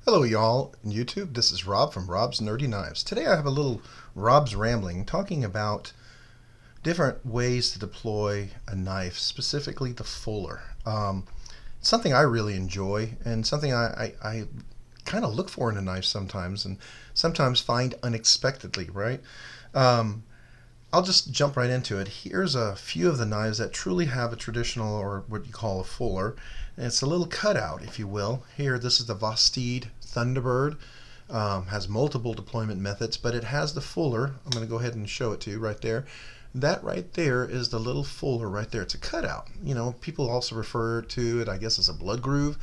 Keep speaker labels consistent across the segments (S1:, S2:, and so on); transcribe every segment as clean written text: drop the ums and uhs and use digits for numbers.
S1: Hello y'all on YouTube, this is Rob from Rob's Nerdy Knives. Today I have a little Rob's Rambling talking about different ways to deploy a knife, specifically the fuller. It's something I really enjoy and something I kind of look for in a knife sometimes and sometimes find unexpectedly, right? Um, I'll just jump right into it. Here's a few of the knives that truly have a traditional, or what you call a fuller. And it's a little cutout, if you will. Here, this is the Vosteed Thunderbird. Has multiple deployment methods, but it has the fuller. I'm going to go ahead and show it to you right there. That right there is the little fuller right there. It's a cutout. You know, people also refer to it, I guess, as a blood groove.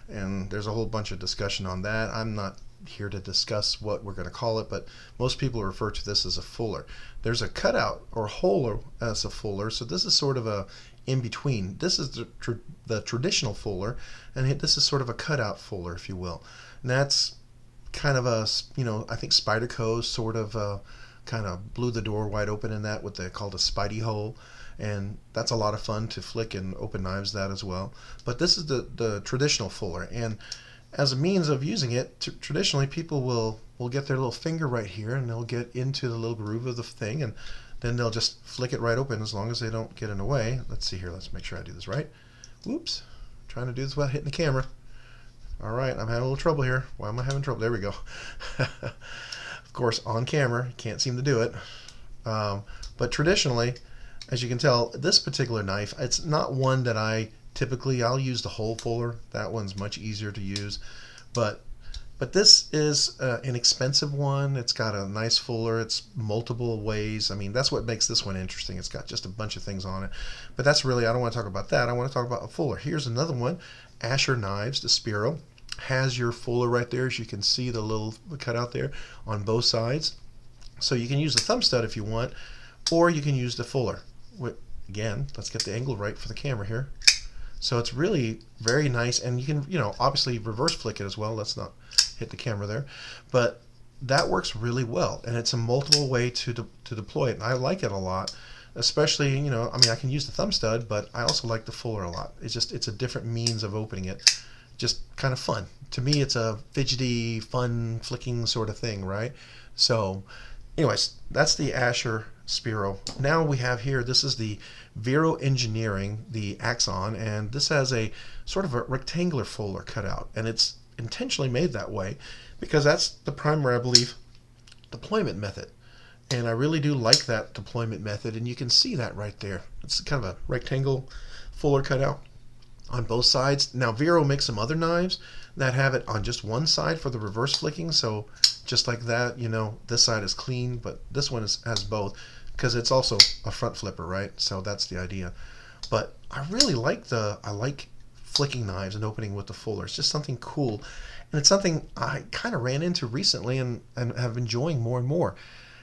S1: And there's a whole bunch of discussion on that. I'm not here to discuss what we're going to call it, but most people refer to this as a fuller. There's a cutout or hole as a fuller, so this is sort of a in between. This is the traditional fuller, and this is sort of a cutout fuller, if you will. And that's kind of a, I think Spyderco sort of kind of blew the door wide open in that, what they called a Spidey hole. And that's a lot of fun to flick and open knives that as well. But this is the traditional fuller, and as a means of using it, traditionally people will get their little finger right here and they'll get into the little groove of the thing, and then they'll just flick it right open as long as they don't get in the way. Let's see here. Let's make sure I do this right. Whoops. I'm trying to do this without hitting the camera. All right, I'm having a little trouble here. Why am I having trouble? There we go. Of course, on camera, can't seem to do it. But traditionally, as you can tell, this particular knife, it's not one that I'll use the whole fuller. That one's much easier to use, but this is an expensive one. It's got a nice fuller. It's multiple ways. I mean, that's what makes this one interesting. It's got just a bunch of things on it, but that's really, I don't want to talk about that. I want to talk about a fuller. Here's another one. Asher Knives, the Spiro, has your fuller right there. As you can see, the little cutout there on both sides. So you can use the thumb stud if you want, or you can use the fuller. Again, let's get the angle right for the camera here. So it's really very nice, and you can, obviously reverse flick it as well. Let's not hit the camera there, but that works really well, and it's a multiple way to deploy it, and I like it a lot. Especially, I can use the thumb stud, but I also like the fuller a lot. It's a different means of opening it. Just kind of fun. To me, it's a fidgety, fun, flicking sort of thing, right? So, anyways, that's the Asher Spiro. Now we have here, this is the Vero Engineering, the Axon, and this has a sort of a rectangular fuller cutout, and it's intentionally made that way because that's the primary, I believe, deployment method. And I really do like that deployment method, and you can see that right there. It's kind of a rectangle fuller cutout on both sides. Now Vero makes some other knives that have it on just one side for the reverse flicking, so just like that, this side is clean, but this one has both because it's also a front flipper, right? So that's the idea. But I really like flicking knives and opening with the fuller. It's just something cool, and it's something I kind of ran into recently and have enjoying more and more.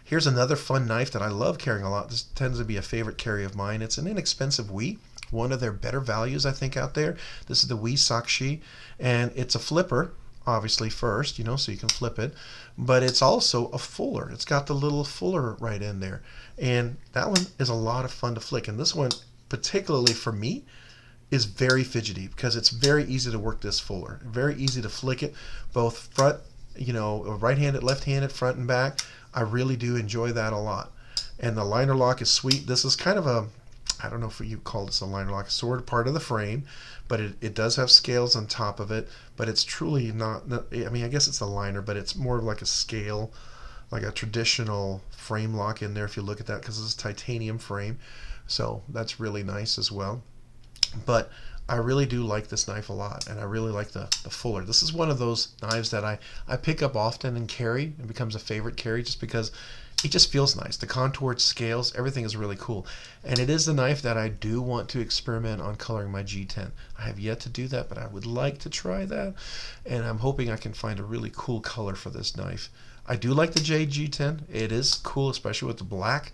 S1: Here's another fun knife that I love carrying a lot. This tends to be a favorite carry of mine. It's an inexpensive Wii, one of their better values, I think, out there. This is the Wii Saakshi, and it's a flipper, obviously, first, so you can flip it, but it's also a fuller. It's got the little fuller right in there, and that one is a lot of fun to flick. And this one, particularly for me, is very fidgety because it's very easy to work this fuller. Very easy to flick it, both front, right-handed, left-handed, front and back. I really do enjoy that a lot. And the liner lock is sweet. This is kind of I don't know if you call this a liner lock, it's sort of part of the frame, but it does have scales on top of it, but it's truly not, I guess it's a liner, but it's more of like a scale, like a traditional frame lock in there if you look at that, because it's a titanium frame. So that's really nice as well. But I really do like this knife a lot, and I really like the fuller. This is one of those knives that I pick up often and carry. It becomes a favorite carry just because it just feels nice. The contoured scales, everything is really cool. And it is the knife that I do want to experiment on coloring my G10. I have yet to do that, but I would like to try that. And I'm hoping I can find a really cool color for this knife. I do like the Jade G10. It is cool, especially with the black.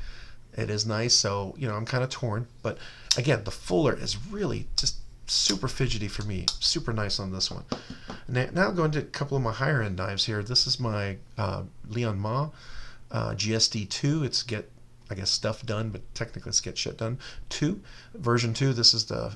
S1: It is nice, so, I'm kind of torn. But again, the fuller is really just super fidgety for me. Super nice on this one. Now going to a couple of my higher end knives here. This is my Liong Mah GSD 2. It's
S2: I guess, stuff done, but technically it's get shit done. Version 2, this is the,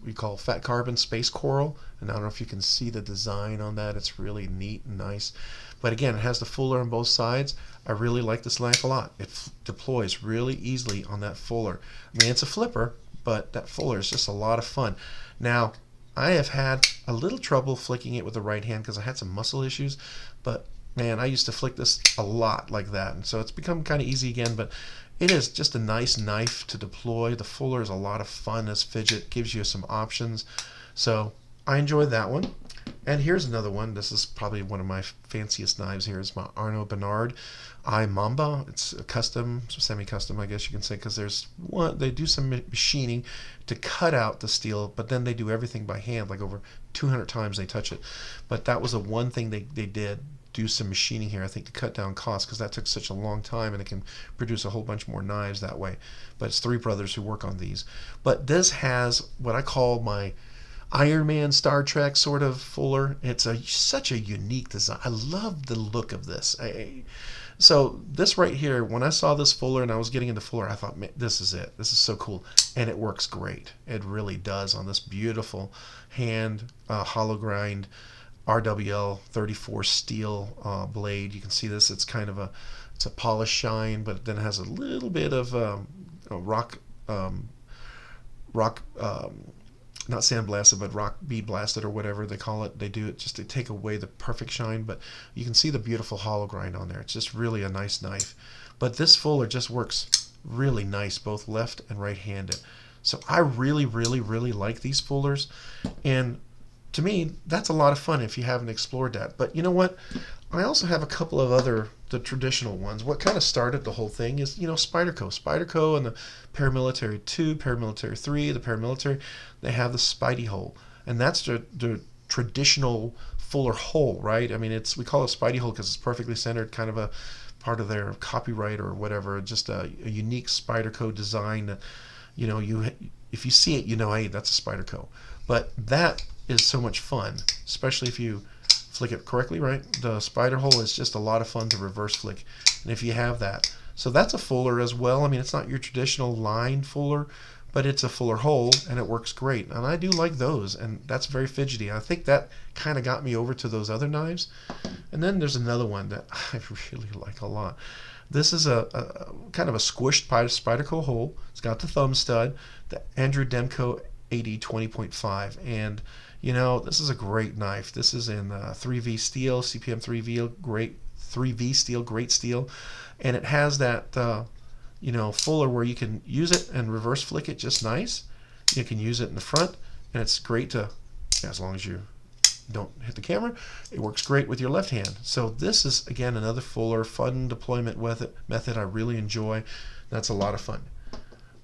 S2: we call fat carbon space coral. And I don't know if you can see the design on that. It's really neat and nice. But again, it has the fuller on both sides. I really like this knife a lot. It deploys really easily on that fuller. I mean, it's a flipper, but that fuller is just a lot of fun. Now, I have had a little trouble flicking it with the right hand because I had some muscle issues, but man, I used to flick this a lot like that, and so it's become kind of easy again, but it is just a nice knife to deploy. The fuller is a lot of fun as fidget, gives you some options, so I enjoyed that one. And here's another one. This is probably one of my fanciest knives here. It's my Arno Bernard iMamba. It's a custom, semi-custom, I guess you can say, because they do some machining to cut out the steel, but then they do everything by hand, like over 200 times they touch it. But that was the one thing they did, do some machining here, I think, to cut down costs, because that took such a long time, and it can produce a whole bunch more knives that way. But it's three brothers who work on these. But this has what I call my Iron Man, Star Trek sort of fuller. It's such a unique design. I love the look of this. So this right here, when I saw this fuller and I was getting into fuller, I thought, man, this is it. This is so cool. And it works great. It really does on this beautiful hand hollow grind RWL 34 steel blade. You can see this. It's kind of it's a polished shine, but then it has a little bit of rock not sandblasted, but rock bead blasted or whatever they call it. They do it just to take away the perfect shine, but you can see the beautiful hollow grind on there. It's just really a nice knife. But this fuller just works really nice, both left and right-handed. So I really, really, really like these fullers. And to me, that's a lot of fun if you haven't explored that. But you know what? I also have a couple of the traditional ones. What kind of started the whole thing is, Spyderco and the Paramilitary 2, Paramilitary 3, the Paramilitary, they have the Spidey hole. And that's the traditional fuller hole, right? I mean, we call it Spidey hole because it's perfectly centered, kind of a part of their copyright or whatever, just a unique Spyderco design that, if you see it, hey, that's a Spyderco. But that is so much fun, especially if you flick it correctly, right? The spider hole is just a lot of fun to reverse flick. And if you have that, so that's a fuller as well. I mean, it's not your traditional line fuller, but it's a fuller hole and it works great. And I do like those, and that's very fidgety. I think that kind of got me over to those other knives. And then there's another one that I really like a lot. This is a kind of a squished Spyderco hole. It's got the thumb stud, the Andrew Demko AD 20.5, and this is a great knife. This is in 3V steel, CPM 3V, great 3V steel, great steel, and it has that fuller where you can use it and reverse flick it just nice. You can use it in the front, and it's great as long as you don't hit the camera, it works great with your left hand. So this is, again, another fuller, fun deployment method I really enjoy. That's a lot of fun.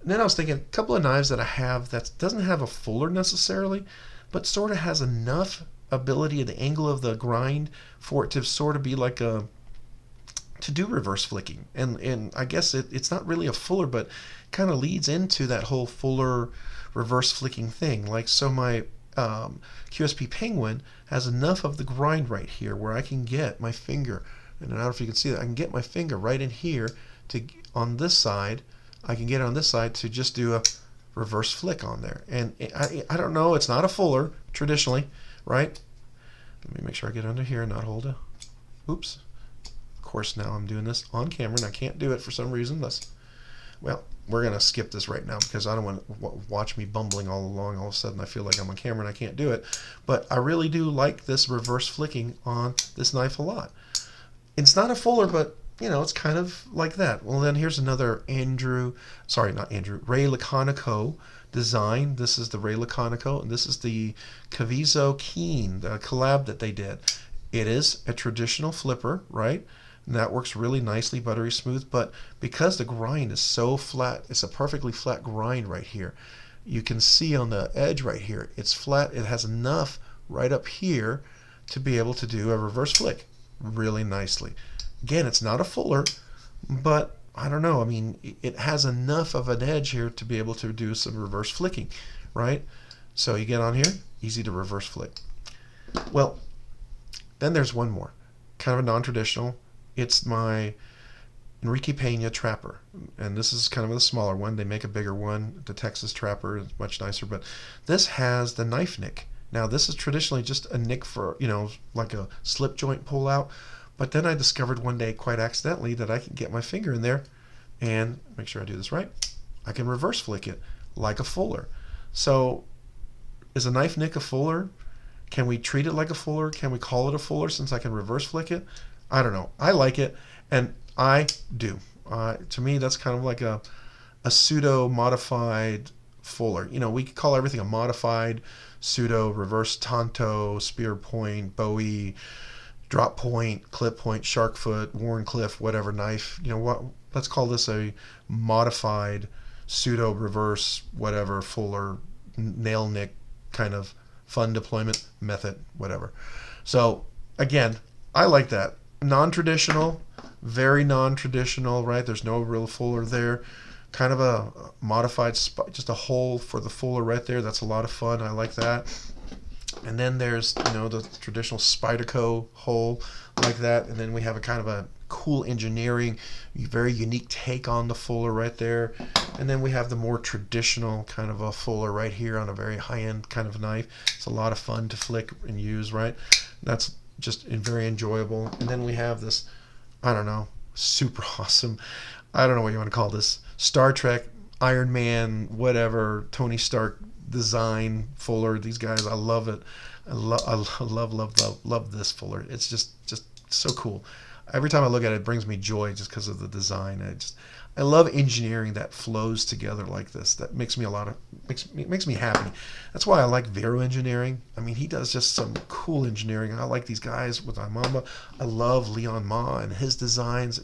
S2: And then I was thinking, a couple of knives that I have that doesn't have a fuller necessarily, but sort of has enough ability at the angle of the grind for it to sort of be like to do reverse flicking. And I guess it's not really a fuller, but kind of leads into that whole fuller reverse flicking thing. Like, so my QSP Penguin has enough of the grind right here where I can get my finger, and I don't know if you can see that, I can get my finger right in here on this side. I can get it on this side to just do a reverse flick on there. And I don't know, it's not a fuller traditionally, right? Let me make sure I get under here and not hold a, oops. Of course, now I'm doing this on camera and I can't do it for some reason. Well, we're going to skip this right now because I don't want to watch me bumbling all along. All of a sudden I feel like I'm on camera and I can't do it. But I really do like this reverse flicking on this knife a lot. It's not a fuller, but it's kind of like that. Well, then here's another Ray Laconico design. This is the Ray Laconico, and this is the Kaviso Keen, the collab that they did. It is a traditional flipper, right? And that works really nicely, buttery smooth, but because the grind is so flat, it's a perfectly flat grind right here. You can see on the edge right here, it's flat. It has enough right up here to be able to do a reverse flick really nicely. Again, it's not a fuller, but I don't know. I mean, it has enough of an edge here to be able to do some reverse flicking, right? So you get on here, easy to reverse flick. Well, then there's one more, kind of a non-traditional. It's my Enrique Peña Trapper, and this is kind of a smaller one. They make a bigger one. The Texas Trapper is much nicer, but this has the knife nick. Now, this is traditionally just a nick for, like a slip joint pull out, but then I discovered one day quite accidentally that I can get my finger in there and make sure I do this right. I can reverse flick it like a fuller. So is a knife nick a fuller? Can we treat it like a fuller? Can we call it a fuller since I can reverse flick it? I don't know. I like it, and I do. To me, that's kind of like a pseudo modified fuller. We could call everything a modified, pseudo, reverse tanto, spear point, bowie, drop point, clip point, shark foot, Warncliffe, whatever knife. Let's call this a modified, pseudo, reverse, whatever, fuller, nail nick kind of fun deployment method, whatever. So again, I like that. Non-traditional, very non-traditional, right? There's no real fuller there. Kind of a modified, just a hole for the fuller right there. That's a lot of fun. I like that. And then there's, the traditional Spyderco hole like that. And then we have a kind of a cool engineering, very unique take on the fuller right there. And then we have the more traditional kind of a fuller right here on a very high-end kind of knife. It's a lot of fun to flick and use, right? That's just very enjoyable. And then we have this, I don't know, super awesome, I don't know what you want to call this, Star Trek, Iron Man, whatever, Tony Stark design fuller. These guys, I love it. I love this fuller. It's just so cool. Every time I look at it, it brings me joy just because of the design. I love engineering that flows together like this. That makes me makes me happy. That's why I like Vero engineering. I mean, he does just some cool engineering. I like these guys with iMamba. I love Liong Mah and his designs.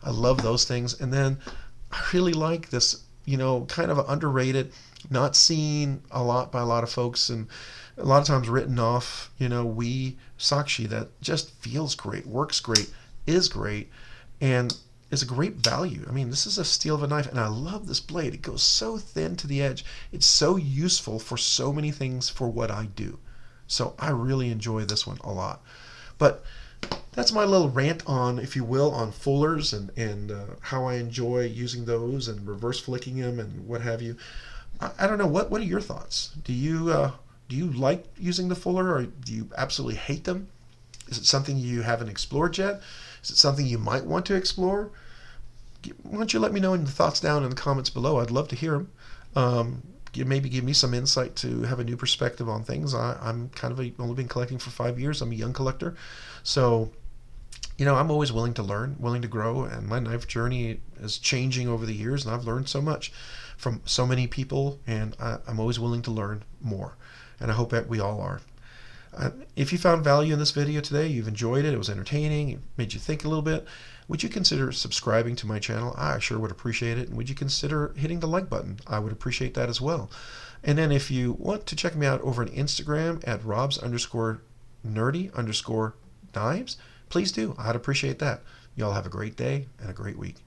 S2: I love those things. And then I really like this, kind of underrated, not seen a lot by a lot of folks, and a lot of times written off, Saakshi, that just feels great, works great, is great, and is a great value. I mean, this is a steal of a knife, and I love this blade. It goes so thin to the edge. It's so useful for so many things for what I do. So I really enjoy this one a lot. But that's my little rant on, if you will, on fullers and how I enjoy using those and reverse flicking them and what have you. I don't know. What are your thoughts? Do you like using the fuller, or do you absolutely hate them? Is it something you haven't explored yet? Is it something you might want to explore? Why don't you let me know in the thoughts down in the comments below? I'd love to hear them. Maybe give me some insight to have a new perspective on things. I'm kind of only been collecting for 5 years. I'm a young collector. So, I'm always willing to learn, willing to grow, and my knife journey is changing over the years, and I've learned so much from so many people, and I'm always willing to learn more, and I hope that we all are. If you found value in this video today, you've enjoyed it, it was entertaining, it made you think a little bit, would you consider subscribing to my channel? I sure would appreciate it. And would you consider hitting the like button? I would appreciate that as well. And then if you want to check me out over on Instagram at robs_nerdy_knives, please do. I'd appreciate that. Y'all have a great day and a great week.